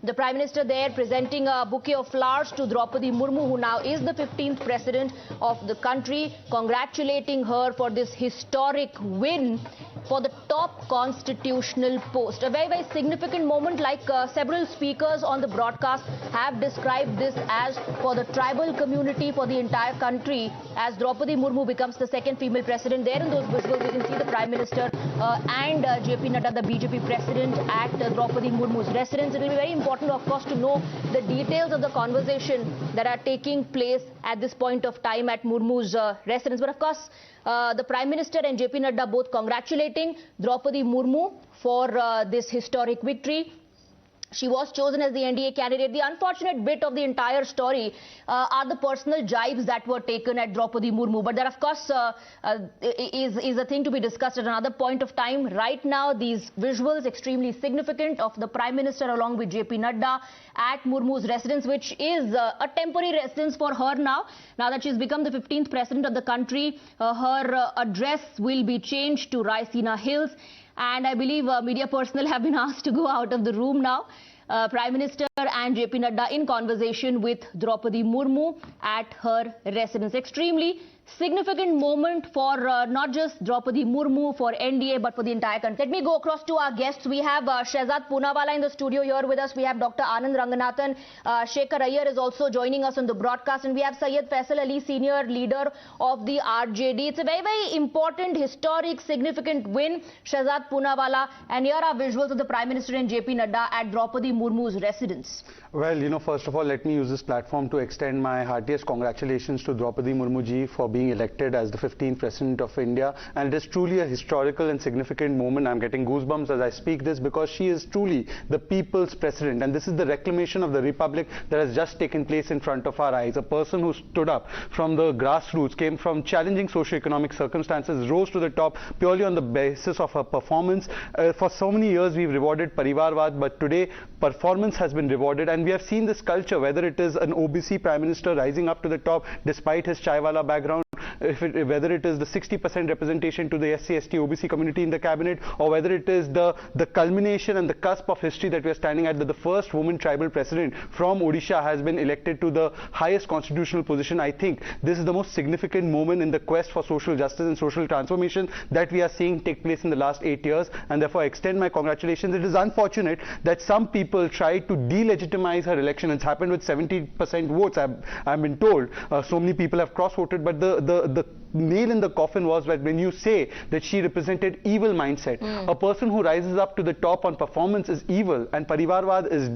The Prime Minister there presenting a bouquet of flowers to Draupadi Murmu, who now is the 15th President of the country, congratulating her for this historic win for the top constitutional post. A very, very significant moment, like several speakers on the broadcast have described this as for the tribal community, for the entire country, as Draupadi Murmu becomes the second female president. There in those visuals, you can see the Prime Minister and JP Nadda, the BJP president, at Draupadi Murmu's residence. It will be very important, of course, to know the details of the conversation that are taking place at this point of time at Murmu's residence. But of course, the Prime Minister and JP Nadda both congratulating Draupadi Murmu for this historic victory. She was chosen as the NDA candidate. The unfortunate bit of the entire story are the personal jibes that were taken at Draupadi Murmu. But that, of course, is a thing to be discussed at another point of time. Right now, these visuals extremely significant of the Prime Minister along with JP Nadda at Murmu's residence, which is a temporary residence for her now. Now that she's become the 15th President of the country, her address will be changed to Raisina Hills. And I believe media personnel have been asked to go out of the room now. Prime Minister and JP Nadda in conversation with Draupadi Murmu at her residence. Extremely significant moment for not just Draupadi Murmu, for NDA, but for the entire country. Let me go across to our guests. We have Shehzad Poonawala in the studio here with us. We have Dr. Anand Ranganathan. Shekhar Iyer is also joining us on the broadcast. And we have Syed Faisal Aly, senior leader of the RJD. It's a very, very important, historic, significant win. Shehzad Poonawala. And here are visuals of the Prime Minister and JP Nadda at Draupadi Murmu's residence. Well, first of all, let me use this platform to extend my heartiest congratulations to Draupadi Murmu ji for being elected as the 15th President of India. And it is truly a historical and significant moment. I'm getting goosebumps as I speak this, because she is truly the people's president. And this is the reclamation of the republic that has just taken place in front of our eyes. A person who stood up from the grassroots, came from challenging socio-economic circumstances, rose to the top purely on the basis of her performance. For so many years, we've rewarded Parivarvad, but today performance has been rewarded. And we have seen this culture, whether it is an OBC Prime Minister rising up to the top despite his Chaiwala background, whether it is the 60% representation to the SC, ST, OBC community in the cabinet, or whether it is the culmination and the cusp of history that we are standing at, that the first woman tribal president from Odisha has been elected to the highest constitutional position. I think this is the most significant moment in the quest for social justice and social transformation that we are seeing take place in the last 8 years, and therefore I extend my congratulations. It is unfortunate that some people tried to delegitimize her election. It's happened with 70% votes, I've been told. So many people have cross-voted, but the nail in the coffin was that when you say that she represented evil mindset, a person who rises up to the top on performance is evil and Parivarvad is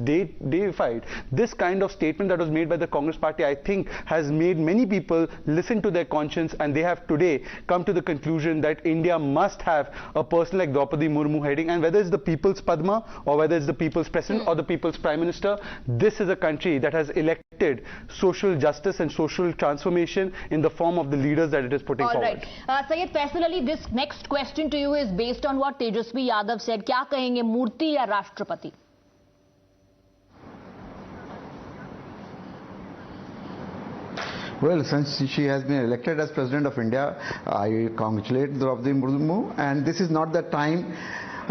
deified. This kind of statement that was made by the Congress party, I think, has made many people listen to their conscience, and they have today come to the conclusion that India must have a person like Draupadi Murmu heading. And whether it's the people's Padma, or whether it's the people's president or the people's prime minister, this is a country that has elected social justice and social transformation in the form of the leaders that it is putting forward. All right. Syed Faisal Ali, this next question to you is based on what Tejasvi Yadav said. Kya kahenge, Murti ya Rashtrapati? Well, since she has been elected as President of India, I congratulate Draupadi Murmu, and this is not the time.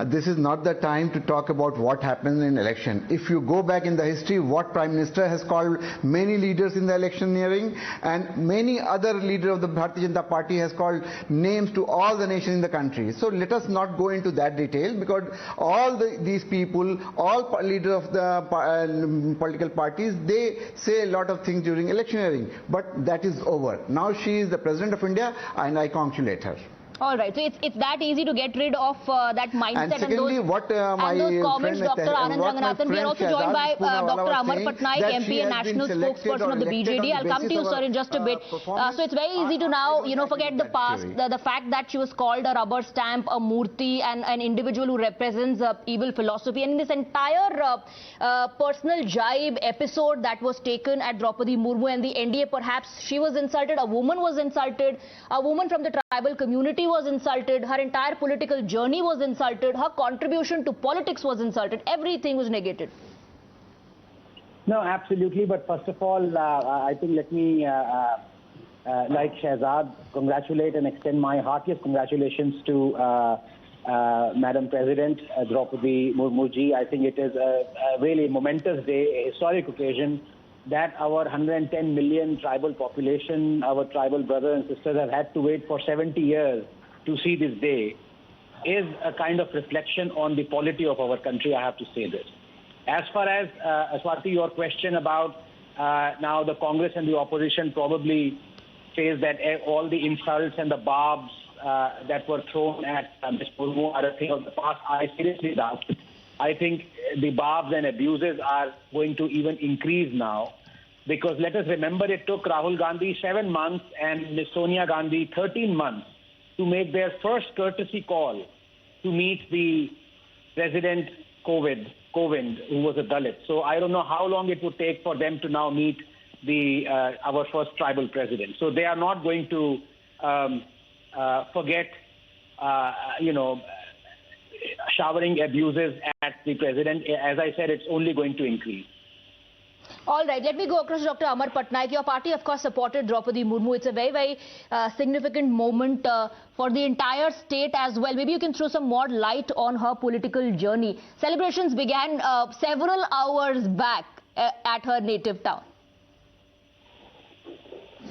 This is not the time to talk about what happens in election. If you go back in the history, what Prime Minister has called many leaders in the electioneering, and many other leaders of the Bharatiya Janata Party has called names to all the nations in the country. So let us not go into that detail, because all these people, all leaders of the political parties, they say a lot of things during electioneering. But that is over. Now she is the President of India, and I congratulate her. All right, so it's that easy to get rid of that mindset. And secondly, and those comments, Dr. Anand Ranganathan. We are also joined by Dr. Amar Patnaik, MP and national spokesperson of the BJD. I'll come to you, sir, in just a bit. So it's very easy to now, forget the past. The fact that she was called a rubber stamp, a murti, and an individual who represents evil philosophy. And in this entire personal jibe episode that was taken at Draupadi Murmu and the NDA, perhaps she was insulted, a woman was insulted, a woman from the tribal community was insulted, her entire political journey was insulted, her contribution to politics was insulted, everything was negated. No, absolutely. But first of all, I think let me, like Shehzad, congratulate and extend my heartiest congratulations to Madam President Draupadi Murmu ji. I think it is a really momentous day, a historic occasion that our 110 million tribal population, our tribal brothers and sisters have had to wait for 70 years to see this day, is a kind of reflection on the polity of our country. I have to say this. As far as Swati, your question about now the Congress and the opposition probably says that all the insults and the barbs that were thrown at Ms. Murmu are a thing of the past. I seriously doubt it. I think the barbs and abuses are going to even increase now, because let us remember it took Rahul Gandhi 7 months and Ms. Sonia Gandhi 13 months to make their first courtesy call to meet the President Kovind, who was a Dalit. So I don't know how long it would take for them to now meet our first tribal president. So they are not going to forget, showering abuses at the president. As I said, it's only going to increase. All right, let me go across to Dr. Amar Patnaik. Your party, of course, supported Draupadi Murmu. It's a very, very significant moment for the entire state as well. Maybe you can throw some more light on her political journey. Celebrations began several hours back at her native town.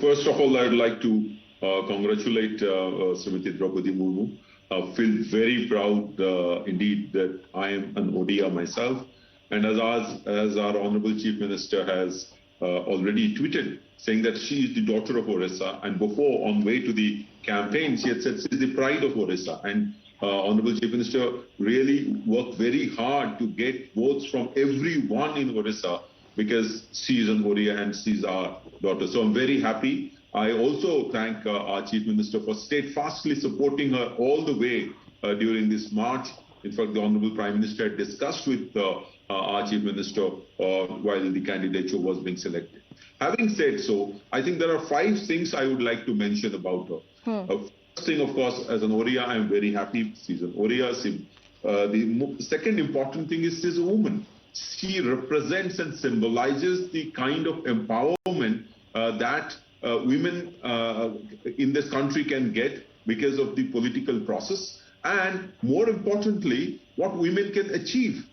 First of all, I'd like to congratulate Srimati Draupadi Murmu. I feel very proud indeed that I am an Odia myself. And as our Honorable Chief Minister has already tweeted, saying that she is the daughter of Orissa, and before, on way to the campaign, she had said she is the pride of Orissa. And Honorable Chief Minister really worked very hard to get votes from everyone in Orissa, because she is an Odia and she is our daughter. So I'm very happy. I also thank our Chief Minister for steadfastly supporting her all the way during this march. In fact, the Honorable Prime Minister had discussed with our Chief Minister while the candidature was being selected. Having said so, I think there are 5 things I would like to mention about her. First thing, of course, as an Odia, I am very happy she's an Odia. The second important thing is she's a woman. She represents and symbolizes the kind of empowerment that women in this country can get because of the political process, and more importantly, what women can achieve.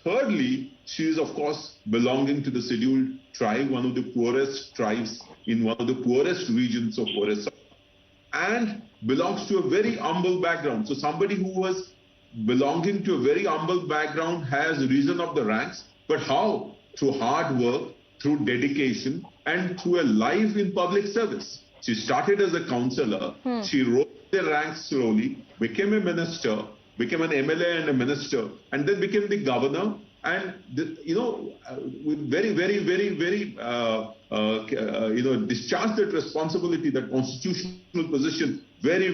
Thirdly, she is, of course, belonging to the scheduled tribe, one of the poorest tribes in one of the poorest regions of Orissa, and belongs to a very humble background. So somebody who was belonging to a very humble background has risen up the ranks. But how? Through hard work, through dedication, and through a life in public service. She started as a councillor. She rose the ranks slowly, became a minister, became an MLA and a minister, and then became the governor. And very discharged that responsibility, that constitutional position, very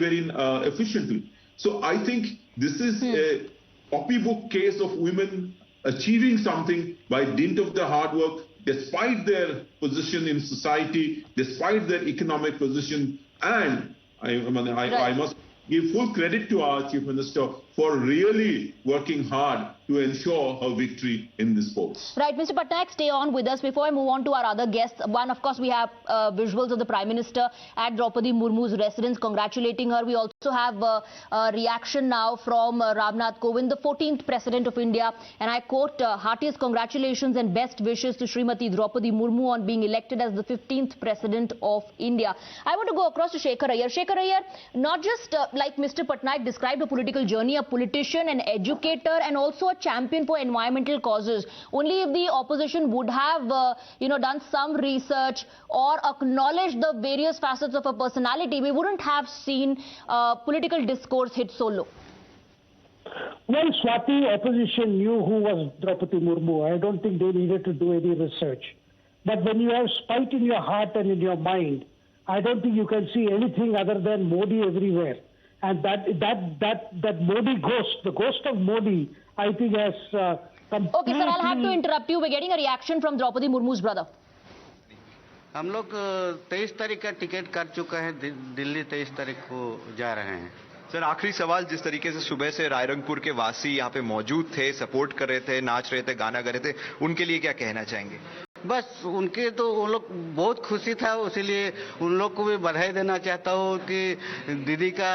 efficiently. So I think this is a copybook case of women achieving something by dint of their hard work, despite their position in society, despite their economic position. And I must give full credit to our Chief Minister for really working hard to ensure her victory in this polls. Right, Mr. Patnaik, stay on with us. Before I move on to our other guests, one, of course, we have visuals of the Prime Minister at Draupadi Murmu's residence congratulating her. We also have a reaction now from President Kovind, the 14th President of India. And I quote, heartiest congratulations and best wishes to Srimati Draupadi Murmu on being elected as the 15th President of India. I want to go across to Shekhar Iyer. Shekhar Iyer, not just like Mr. Patnaik described a political journey, a politician, an educator, and also a champion for environmental causes. Only if the opposition would have, done some research or acknowledged the various facets of her personality, we wouldn't have seen political discourse hit so low. Well, Swati, opposition knew who was Draupadi Murmu. I don't think they needed to do any research. But when you have spite in your heart and in your mind, I don't think you can see anything other than Modi everywhere. And that Modi ghost, the ghost of Modi, I think has completely... Okay, sir, I'll have to interrupt you. We're getting a reaction from Draupadi Murmu's brother. हम लोग 23 तारीख का ticket कर चुका है, दिल्ली 23 तारीख को जा रहे हैं. सर, आखिरी सवाल, जिस तरीके से सुबह से रायरंगपुर के वासी यहाँ पे मौजूद थे, सपोर्ट कर रहे थे, नाच रहे थे, गाना गा रहे थे, उनके लिए क्या कहना चाहेंगे? बस उनके तो उन लोग बहुत खुशी था, इसीलिए उन लोग को भी बधाई देना चाहता हूँ कि दीदी का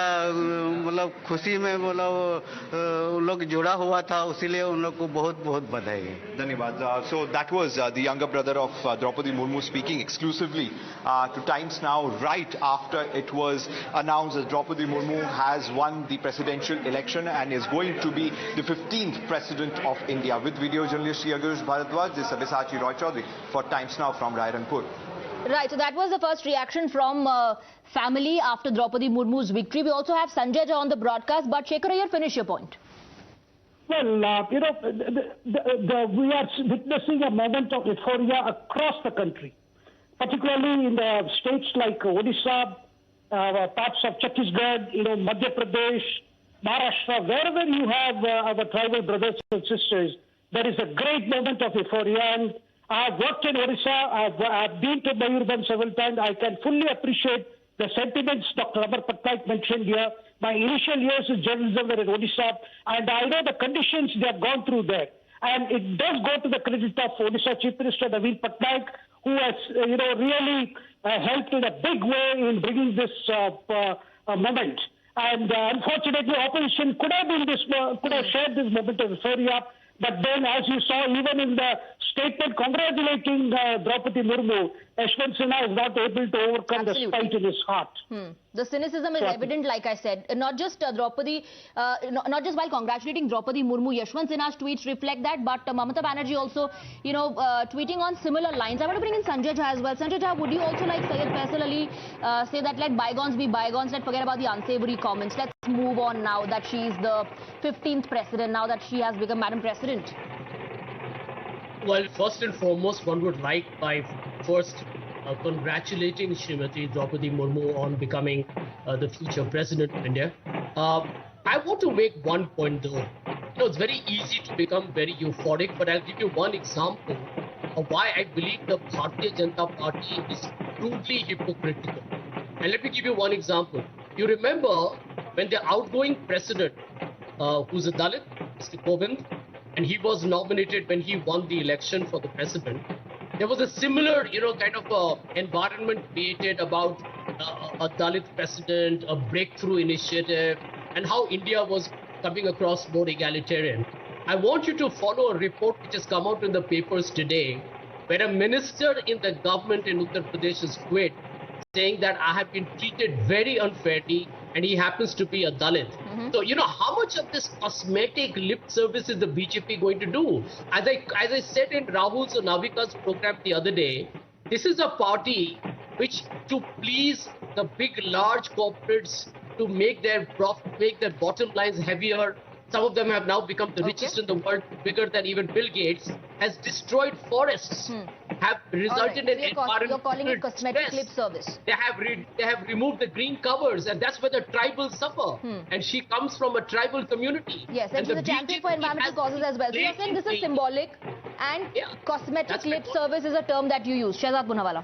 मतलब खुशी में मतलब उन लोग जुड़ा हुआ था, इसीलिए उन लोग को बहुत बहुत बधाई। धन्यवाद. So that was the younger brother of Draupadi Murmu speaking exclusively to Times Now right after it was announced that Draupadi Murmu has won the presidential election and is going to be the 15th president of India. With video journalist Yagush Bharadwaj, this is Sabyasachi Roy Chaudhary for Times Now from Raipur. Right, so that was the first reaction from family after Draupadi Murmu's victory. We also have Sanjay Jha on the broadcast, but Shekhar Iyer, finish your point. Well, you know, we are witnessing a moment of euphoria across the country, particularly in the states like Odisha, parts of Chhattisgarh, you know, Madhya Pradesh, Maharashtra, wherever you have our tribal brothers and sisters, there is a great moment of euphoria. And I've worked in Odisha, I've been to Mayurban several times. I can fully appreciate the sentiments Dr. Amar Patnaik mentioned here. My initial years in journalism were in Odisha, and I know the conditions they have gone through there. And it does go to the credit of Odisha Chief Minister Naveen Patnaik, who has, you know, really helped in a big way in bringing this moment. And unfortunately, opposition could have shared this moment of euphoria. But then, as you saw, even in the statement congratulating Draupadi Murmu, Yashwant Sinha is not able to overcome the spite in his heart. The cynicism is evident, like I said. Not just Draupadi, not just while congratulating Draupadi Murmu, Yashwant Sinha's tweets reflect that, but Mamata Banerjee also, you know, tweeting on similar lines. I want to bring in Sanjay Jha as well. Sanjay Jha, would you also like Syed Faisal Ali say that let bygones be bygones, let's forget about the unsavory comments, let's move on now that she is the 15th president, now that she has become Madam President? Well, first and foremost, one would like by first congratulating Srimati Draupadi Murmu on becoming the future president of India. I want to make one point though. You know, it's very easy to become very euphoric, but I'll give you one example of why I believe the Bharatiya Janata Party is crudely hypocritical. And let me give you one example. You remember when the outgoing president, who's a Dalit, Mr. Kovind, and he was nominated when he won the election for the president, there was a similar, you know, kind of environment created about a Dalit president, a breakthrough initiative, and how India was coming across more egalitarian. I want you to follow a report which has come out in the papers today, where a minister in the government in Uttar Pradesh has quit, saying that I have been treated very unfairly, and he happens to be a Dalit. So, you know, how much of this cosmetic lip service is the BJP going to do? As I said in Rahul's or Navika's program the other day, this is a party which, to please the big, large corporates, to make their bottom lines heavier. Some of them have now become the richest in the world, bigger than even Bill Gates, has destroyed forests, have resulted in environmental You're calling it cosmetic lip service. They have removed the green covers, and that's where the tribals suffer. And she comes from a tribal community. Yes, and she's a champion for environmental causes as well. So you're saying this is symbolic, and cosmetic lip service is a term that you use. Shehzad Punawala.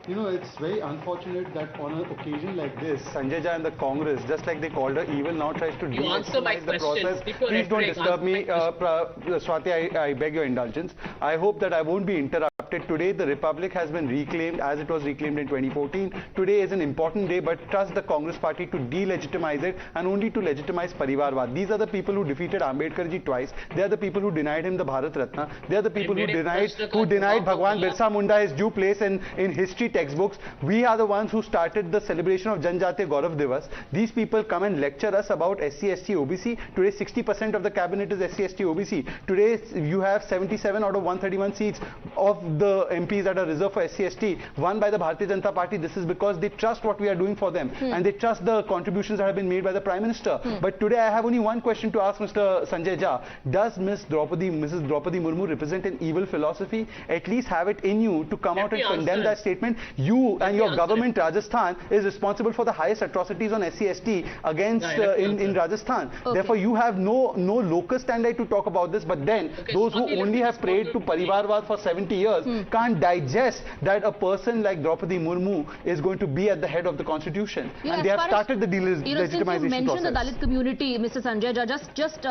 You know, it's very unfortunate that on an occasion like this, Sanjay Jha and the Congress, just like they called her evil, now tries to delegitimize the process. Please don't disturb me, Swati, I beg your indulgence. I hope that I won't be interrupted. Today, the Republic has been reclaimed as it was reclaimed in 2014. Today is an important day, but trust the Congress party to delegitimize it and only to legitimize Parivarwad. These are the people who defeated Ambedkar ji twice. They are the people who denied him the Bharat Ratna. They are the people who denied Bhagwan Birsa Munda his due place in history textbooks. We are the ones who started the celebration of Janjatiya Gaurav Divas. These people come and lecture us about SC, ST, OBC. Today 60% of the cabinet is SC, ST, OBC. Today you have 77 out of 131 seats of the MPs that are reserved for SC, ST won by the Bharatiya Janata Party. This is because they trust what we are doing for them and they trust the contributions that have been made by the Prime Minister. But today I have only one question to ask Mr. Sanjay Jha. Does Mrs. Draupadi Murmu represent an evil philosophy? At least have it in you to come out and condemn that statement. You and your government, Rajasthan, is responsible for the highest atrocities on SC/ST against in Rajasthan. Therefore, you have no locus standi to talk about this. But then, those who only have prayed to Parivarwad for 70 years can't digest that a person like Draupadi Murmu is going to be at the head of the constitution. And they have started the delegitimization since you mentioned process. the Dalit community, Mr. Sanjay, just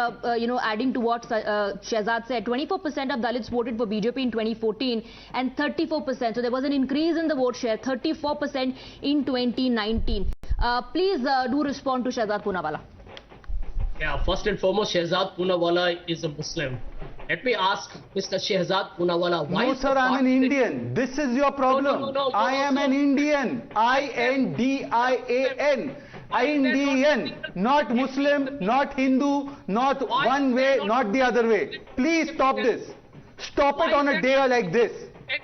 adding to what Shehzad said, 24% of Dalits voted for BJP in 2014 and 34%. So there was an increase in the vote share, 34% in 2019. Please do respond to Shehzad Poonawalla. Yeah, first and foremost, Shehzad Poonawalla is a Muslim. Let me ask Mr. Shehzad Poonawalla, why No, sir, I'm an Indian. This is your problem. No, I am an Indian. INDIAN. Indian, not Muslim, not Hindu, not one way, not the other way. Please stop this. Stop it on a day like this.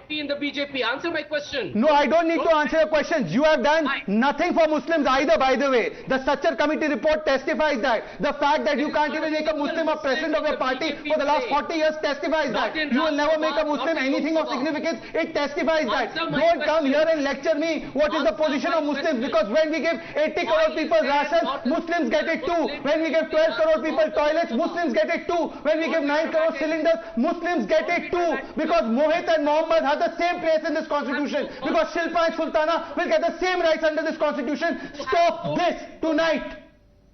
Be in the BJP. Answer my question. No, I don't need to answer your questions. You have done nothing for Muslims either, by the way. The Sachar committee report testifies that. The fact that you can't even make a Muslim a president of your party for the last 40 years testifies that. You will never make a Muslim anything of significance. It testifies that. Don't come here and lecture me what is the position of Muslims, because when we give 80 crore people rations, Muslims get it too. When we give 12 crore people toilets, Muslims get it too. When we give 9 crore cylinders, Muslims get it too. Because Mohit and Mohammed have the same place in this constitution, because Shilpa and Sultana will get the same rights under this constitution. Stop this tonight.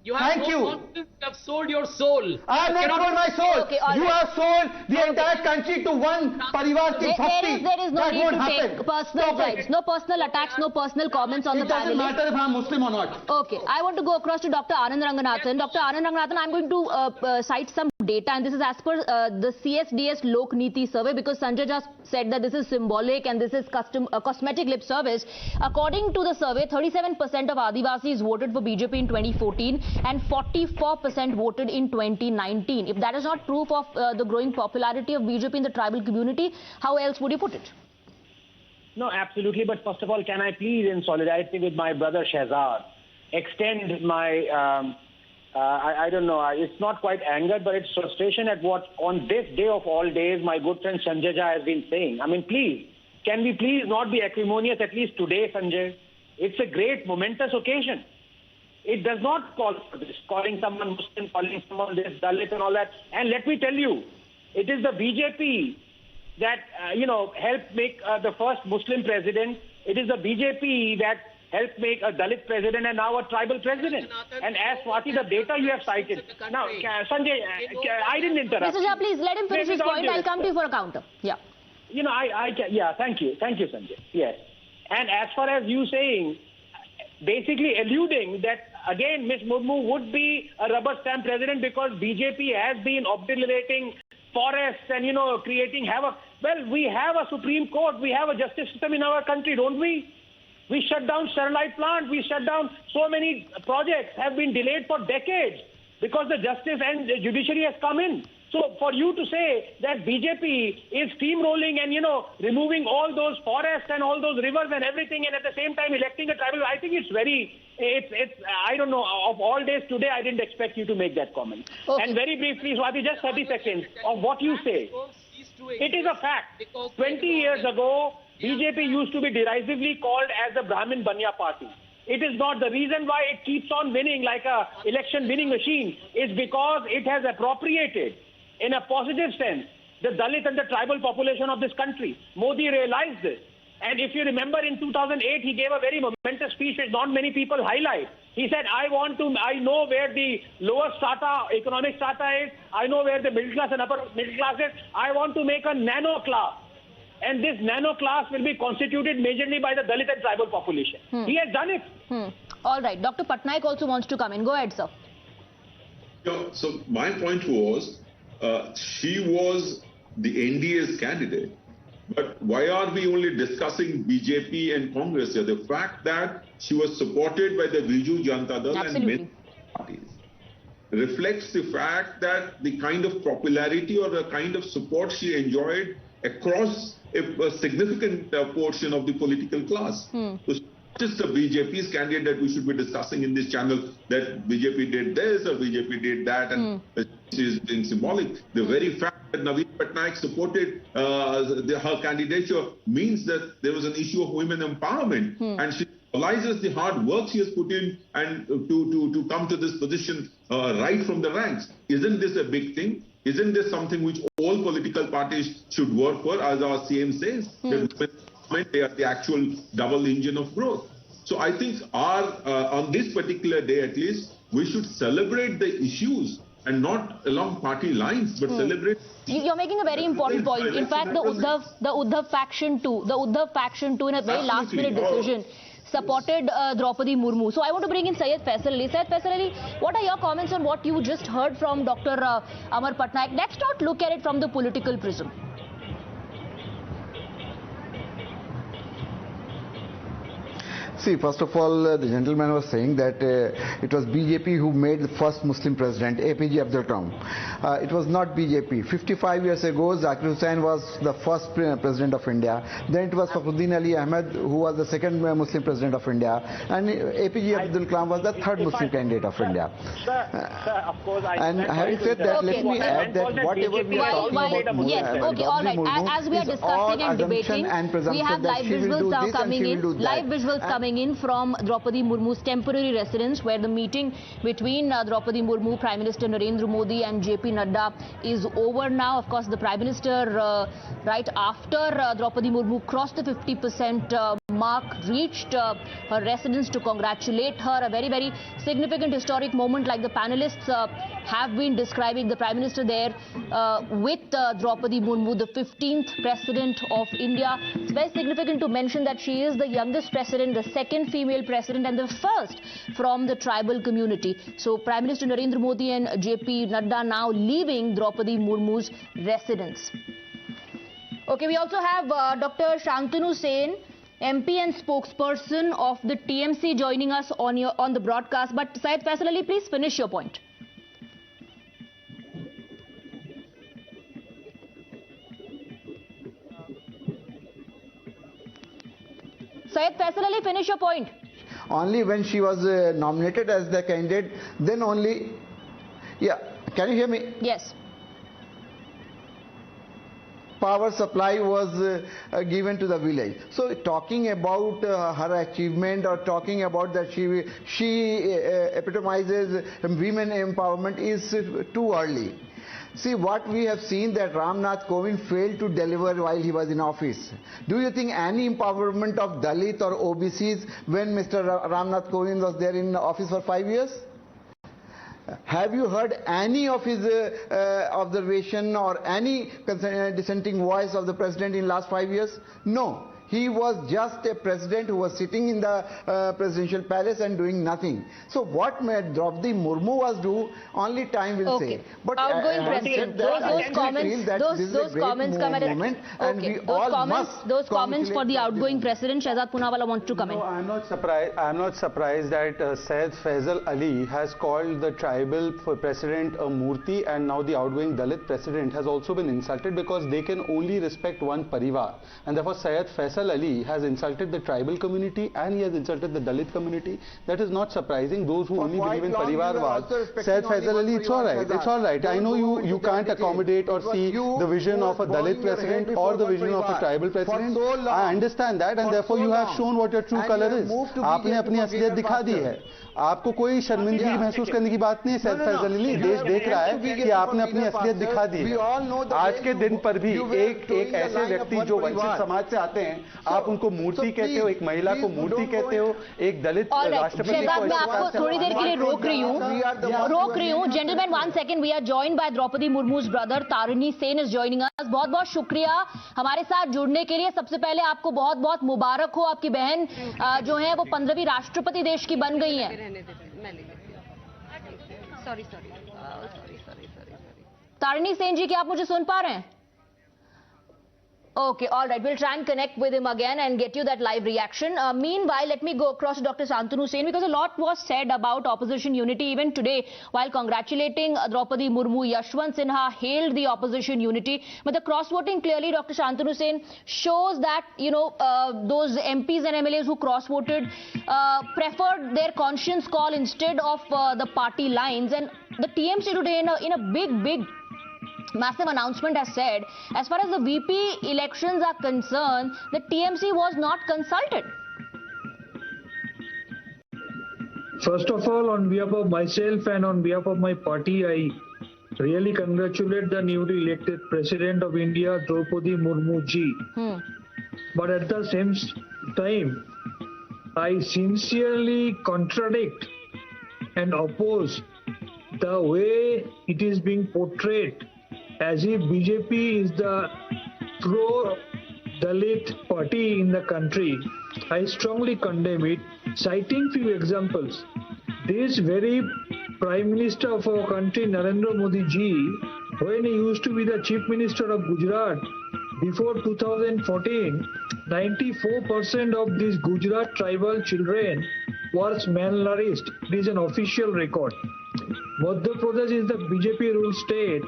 Thank you. You have sold your soul. I have not sold my soul. Okay, you have sold the entire country to one Parivar ki bhakti. There is no that need won't to happen. take personal sides, no personal attacks, no personal comments on the panel. It doesn't matter if I'm Muslim or not. Okay, I want to go across to Dr. Anand Ranganathan. Dr. Anand Ranganathan, I'm going to cite some data, and this is as per the CSDS Lok Niti survey, because Sanjay just said that this is symbolic and this is cosmetic lip service. According to the survey, 37% of Adivasis voted for BJP in 2014 and 44% voted in 2019. If that is not proof of the growing popularity of BJP in the tribal community, how else would you put it? No, absolutely. But first of all, can I please, in solidarity with my brother Shehzad, extend my, I don't know, it's not quite anger, but it's frustration at what, on this day of all days, my good friend Sanjay has been saying. I mean, please, can we please not be acrimonious at least today, Sanjay? It's a great, momentous occasion. It does not call for this, calling someone Muslim, calling someone this, Dalit and all that. And let me tell you, it is the BJP that, helped make the first Muslim president. It is the BJP that helped make a Dalit president and now a tribal president. And as Swati, the data you have cited. Now, Sanjay, I didn't interrupt. Mr. Jha, please let him finish his point. I'll come to you for a counter. Yeah. Thank you. Thank you, Sanjay. Yes. And as far as you saying, basically alluding that, again, Ms. Murmu would be a rubber stamp president because BJP has been obliterating forests and, creating havoc. Well, we have a Supreme Court. We have a justice system in our country, don't we? We shut down sterilite plants. We shut down so many projects have been delayed for decades because the justice and the judiciary has come in. So for you to say that BJP is steamrolling and, removing all those forests and all those rivers and everything, and at the same time electing a tribal, I think it's I don't know, of all days today, I didn't expect you to make that comment. Okay. And very briefly, Swati, just 30 seconds of what you say. It is a fact. 20 years ago, BJP used to be derisively called as the Brahmin Banya party. It is not. The reason why it keeps on winning like a election winning machine is because it has appropriated, in a positive sense, the Dalit and the tribal population of this country. Modi realized this. And if you remember, in 2008, he gave a very momentous speech which not many people highlight. He said, I know where the lower strata, economic strata is. I know where the middle class and upper middle class is. I want to make a nano class. And this nano class will be constituted majorly by the Dalit and tribal population. He has done it. All right. Dr. Patnaik also wants to come in. Go ahead, sir. Yeah, so my point was, she was the NDA's candidate. But why are we only discussing BJP and Congress here? The fact that she was supported by the Biju Janata Dal and many parties reflects the fact that the kind of popularity or the kind of support she enjoyed across a significant portion of the political class. So it's not just the BJP's candidate that we should be discussing in this channel, that BJP did this or BJP did that, and is being symbolic. The very fact that Naveen Patnaik supported her candidature means that there was an issue of women empowerment, and she realizes the hard work she has put in and to come to this position right from the ranks. Isn't this a big thing? Isn't this something which all political parties should work for, as our CM says? That they are the actual double engine of growth. So I think on this particular day at least, we should celebrate the issues and not along party lines, but celebrate. You're making a very important point. In fact, the Uddhav faction too, in a very last-minute decision, supported Draupadi Murmu. So I want to bring in Syed Faisal Ali. Syed Faisal Ali, what are your comments on what you just heard from Dr. Amar Patnaik? Let's not look at it from the political prism. See, first of all, the gentleman was saying that it was BJP who made the first Muslim president, APJ Abdul Kalam. It was not BJP. 55 years ago, Zakir Hussain was the first president of India. Then it was Fakhruddin Ali Ahmed, who was the second Muslim president of India. And APJ Abdul Kalam was the third Muslim candidate of India. Sir, of course, and having said that, let me add that whatever we are talking about, yes, okay, all right. As we are discussing and debating, we have live visuals now coming in. Live visuals coming in from Draupadi Murmu's temporary residence, where the meeting between Draupadi Murmu, Prime Minister Narendra Modi and JP Nadda is over now. Of course, the Prime Minister, right after Draupadi Murmu crossed the 50% mark, reached her residence to congratulate her. A very, very significant historic moment, like the panelists have been describing. The Prime Minister there with Draupadi Murmu, the 15th President of India. It's very significant to mention that she is the youngest President, the second female President and the first from the tribal community. So Prime Minister Narendra Modi and JP Nadda now leaving Draupadi Murmu's residence. Okay, we also have Dr. Shantanu Sen, MP and spokesperson of the TMC, joining us on the broadcast. But Syed Faisal Ali, please finish your point. Syed Faisal Ali, finish your point. Only when she was nominated as the candidate, then only. Yeah, can you hear me? Yes. Power supply was given to the village. So talking about her achievement or talking about that she epitomizes women empowerment is too early. See, what we have seen that Ramnath Kovind failed to deliver while he was in office. Do you think any empowerment of Dalit or OBCs when Mr. Ramnath Kovind was there in office for 5 years? Have you heard any of his observation or any dissenting voice of the president in last 5 years? No. He was just a president who was sitting in the presidential palace and doing nothing. So what Draupadi Murmu was do, only time will say. But outgoing president, those comments come at a moment, and we all must. Those comments for the outgoing president, Shahzad Poonawala want to come in. No, I'm not surprised that Syed Faisal Ali has called the tribal president a Murti, and now the outgoing Dalit president has also been insulted, because they can only respect one parivar, and therefore Syed Faisal Ali has insulted the tribal community and he has insulted the Dalit community. That is not surprising. Those who only believe in Parivarwad, Syed Faisal Ali, it's all right. It's all right. I know you can't accommodate or see the vision of a Dalit president or the vision of a tribal president. I understand that, and therefore you have shown what your true color is. आपने अपनी असलियत दिखा दी है. आपको कोई शर्मिंदगी महसूस करने की बात नहीं है. सैयद फैजल अली, देश देख रहा है कि आपने अपनी असलियत दिखा दी है. आज के दिन पर भी एक ऐसे व्यक्ति जो वंचित समाज से आते हैं, आप उनको मूर्ति कहते हो, एक महिला को मूर्ति कहते हो, एक दलित राष्ट्रपति को. मैं आपको थोड़ी देर के लिए रोक रही हूँ. Gentleman, 1 second. We are joined by Draupadi Murmu's brother Tarini Sen is joining us. बहुत बहुत शुक्रिया हमारे साथ जुड़ने के लिए. सबसे पहले आपको बहुत बहुत मुबारक हो. आपकी बहन जो है वो 15वीं राष्ट्रपति देश की बन गई हैं. सॉरी. तारिणी सेन जी, क्या आप मुझे सुन पा रहे हैं? Okay, all right. We'll try and connect with him again and get you that live reaction. Meanwhile, let me go across to Dr. Shantanu Sen, because a lot was said about opposition unity even today. While congratulating Draupadi Murmu, Yashwant Sinha hailed the opposition unity. But the cross-voting clearly, Dr. Shantanu Sen, shows that, you know, those MPs and MLAs who cross-voted preferred their conscience call instead of the party lines. And the TMC today in a big massive announcement has said, as far as the VP elections are concerned, the TMC was not consulted. First of all, on behalf of myself and on behalf of my party, I really congratulate the newly elected President of India, Draupadi Murmu ji. But at the same time, I sincerely contradict and oppose the way it is being portrayed as if BJP is the pro-Dalit party in the country. I strongly condemn it, citing few examples. This very Prime Minister of our country, Narendra Modi ji, when he used to be the Chief Minister of Gujarat, before 2014, 94% of these Gujarat tribal children were malnourished. It is an official record. Madhya Pradesh is the BJP-ruled state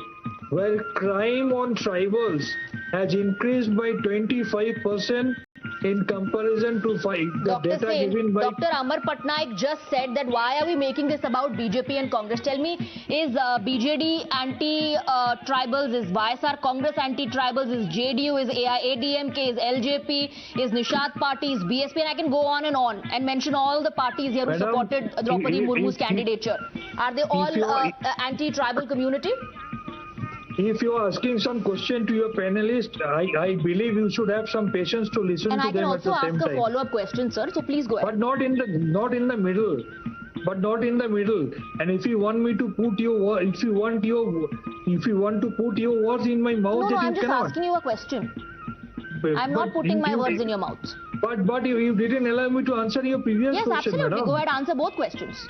where crime on tribals has increased by 25% in comparison to the data given by... Dr. Amar Patnaik just said that why are we making this about BJP and Congress? Tell me, is BJD anti-tribals, is YSR Congress anti-tribals, is JDU, is AIADMK, is LJP, is Nishad Party, is BSP, and I can go on and mention all the parties here who supported Draupadi Murmu's candidature. Are they all anti-tribal community? If you are asking some question to your panelist, I believe you should have some patience to listen to them at the same time. And I can also ask a follow-up question, sir. So please go ahead. But not in the middle. But not in the middle. And if you want me to put your if you want to put your words in my mouth, no, I'm you just cannot. asking you a question. I'm not putting my words in your mouth. But you didn't allow me to answer your previous question. Yes, absolutely. Madam. Go ahead, answer both questions.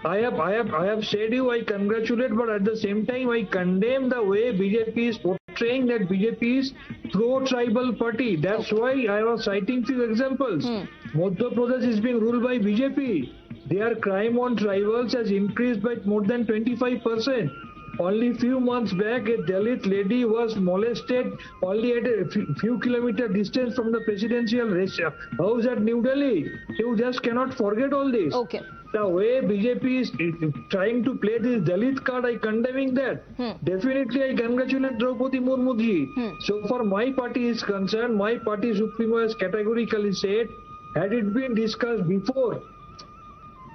I have said you I congratulate, but at the same time I condemn the way BJP is portraying that BJP is pro-tribal party. That's why I was citing few examples. Madhya Pradesh is being ruled by BJP. Their crime on tribals has increased by more than 25%. Only few months back, a Dalit lady was molested only at a few kilometer distance from the presidential house at New Delhi. You just cannot forget all this. Okay. The way BJP is trying to play this Dalit card, I condemning that. Definitely, I congratulate Draupadi Murmu ji. So far, my party is concerned, my party Supremo has categorically said, had it been discussed before,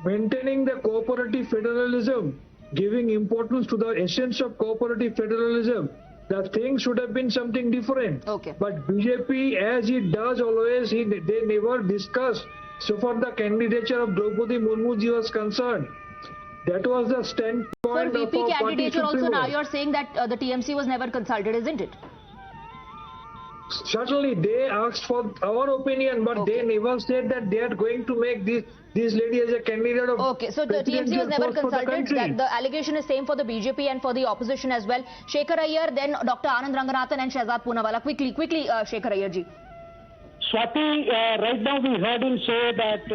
maintaining the cooperative federalism, giving importance to the essence of cooperative federalism, the thing should have been something different. Okay. But BJP, as it does always, they never discuss. So far, the candidature of Draupadi Murmu ji was concerned. That was the standpoint of our VP party candidature also, Supremo. now you're saying that the TMC was never consulted, isn't it? Certainly, they asked for our opinion, but they never said that they are going to make this lady as a candidate of... Okay, so the TMC was never consulted. The allegation is same for the BJP and for the opposition as well. Shekhar Iyer, then Dr. Anand Ranganathan and Shehzad Poonawalla. Quickly, Shekhar Iyer ji. Swati, right now we heard him say that,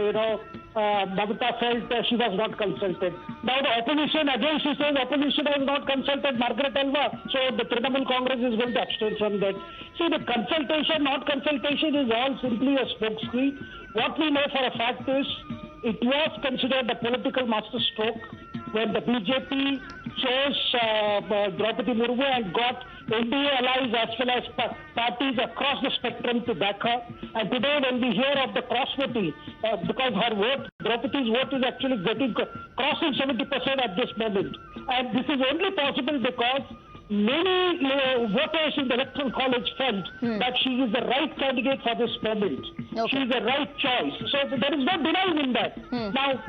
Mamata felt she was not consulted. Now the opposition, again she says opposition has not consulted Margaret Alva, so the Trinamool Congress is going to abstain from that. See, the consultation, not consultation is all simply a smokescreen. What we know for a fact is, it was considered a political masterstroke when the BJP chose Draupadi Murmu and got NDA allies as well as parties across the spectrum to back her. And today when we hear of the cross-voting, because her vote, Draupadi's vote is actually crossing 70% at this moment. And this is only possible because many voters in the electoral college felt that she is the right candidate for this moment. Okay. She is the right choice. So there is no denying in that. Now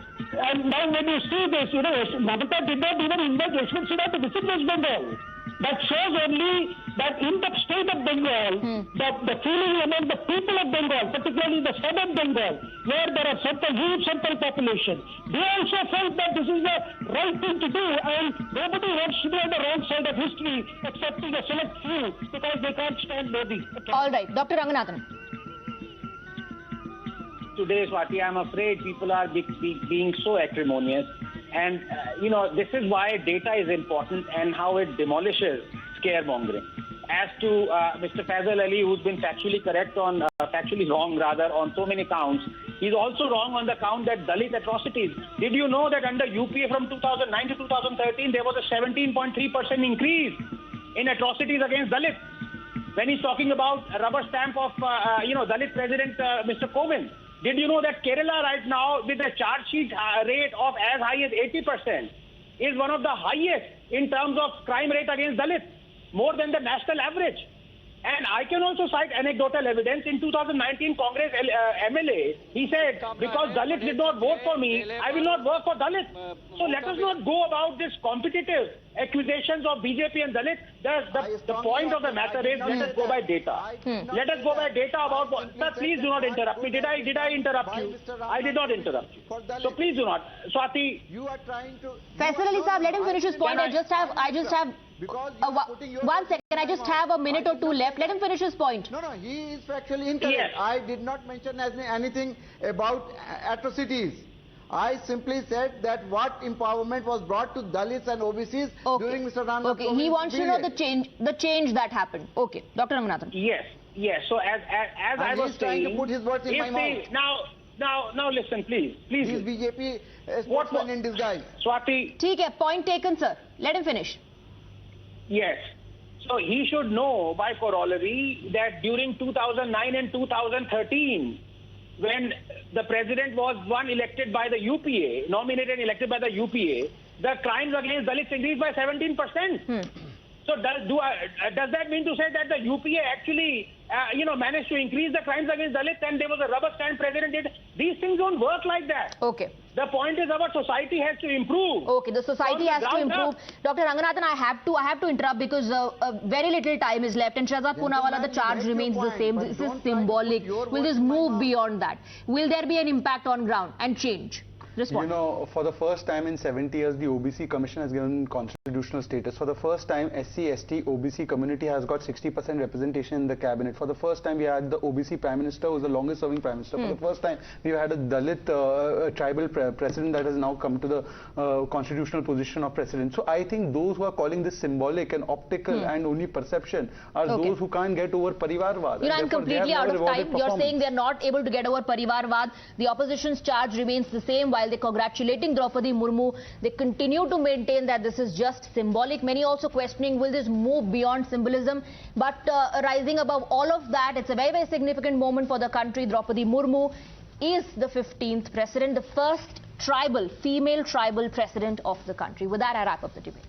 when you see this, Mamata did not even invite Yashwant Sinha to visit West Bengal. That shows only that in the state of Bengal, the feeling among the people of Bengal, particularly the southern Bengal, where there are huge central population, they also felt that this is the right thing to do, and nobody wants to be on the wrong side of history, excepting a select few, because they can't stand Modi. Okay. All right, Dr. Ranganathan. Today, Swati, I'm afraid people are being so acrimonious. And, this is why data is important and how it demolishes scaremongering. as to Mr. Faisal Aly, who's been factually correct on, factually wrong rather, on so many counts. He's also wrong on the count that Dalit atrocities. Did you know that under UPA from 2009 to 2013, there was a 17.3% increase in atrocities against Dalits? When he's talking about a rubber stamp of, Dalit President Mr. Kovind. Did you know that Kerala right now, with a charge sheet rate of as high as 80%, is one of the highest in terms of crime rate against Dalits, more than the national average? And I can also cite anecdotal evidence. In 2019 Congress MLA, he said, because Dalits did not vote for me, I will not work for Dalits. So let us not go about this competitive accusations of BJP and Dalits. The point of the matter is, let us go by data. Let us go by data about what. Sir, please do not interrupt me. Did I interrupt you? I did not interrupt you. So please do not. Swati. You are trying to... Faisal Aly Saab, let him finish his point. I just have because 1 second, I just have a minute or two left. Let him finish his point. No, he is factually incorrect. Yes. I did not mention anything about atrocities. I simply said that what empowerment was brought to Dalits and OBCs during Mr. Ranganathan. Okay, he wants to know the change that happened. Okay, Dr. Ranganathan. Yes. So as I was trying saying, to put his words in my mouth. Now listen, please. He's BJP spokesman in disguise. Swati. ठीक है, point taken, sir. Let him finish. Yes. So he should know by corollary that during 2009 and 2013, when the president was elected by the UPA, nominated and elected by the UPA, the crimes against Dalits increased by 17%. So does that mean to say that the UPA actually, managed to increase the crimes against Dalits and there was a rubber stamp president did? These things don't work like that. Okay. The point is our society has to improve. Okay, the society has to improve. Dr. Ranganathan, I have to interrupt because very little time is left, and Shahzad Poonawala, the charge remains the same. This is symbolic. Will this move beyond that? Will there be an impact on ground and change? Respond. For the first time in 70 years, the OBC Commission has given constitutional status. For the first time, SC, ST, OBC community has got 60% representation in the cabinet. For the first time, we had the OBC Prime Minister, who is the longest serving Prime Minister. For the first time, we had a Dalit tribal president that has now come to the constitutional position of president. So I think those who are calling this symbolic and optical and only perception are those who can't get over Parivarvad. I'm completely out of time. You're saying they're not able to get over Parivarvad. The opposition's charge remains the same. While they're congratulating Draupadi Murmu, they continue to maintain that this is just symbolic. Many also questioning, will this move beyond symbolism? But rising above all of that, it's a very, very significant moment for the country. Draupadi Murmu is the 15th president, the first female tribal president of the country. With that, I wrap up the debate.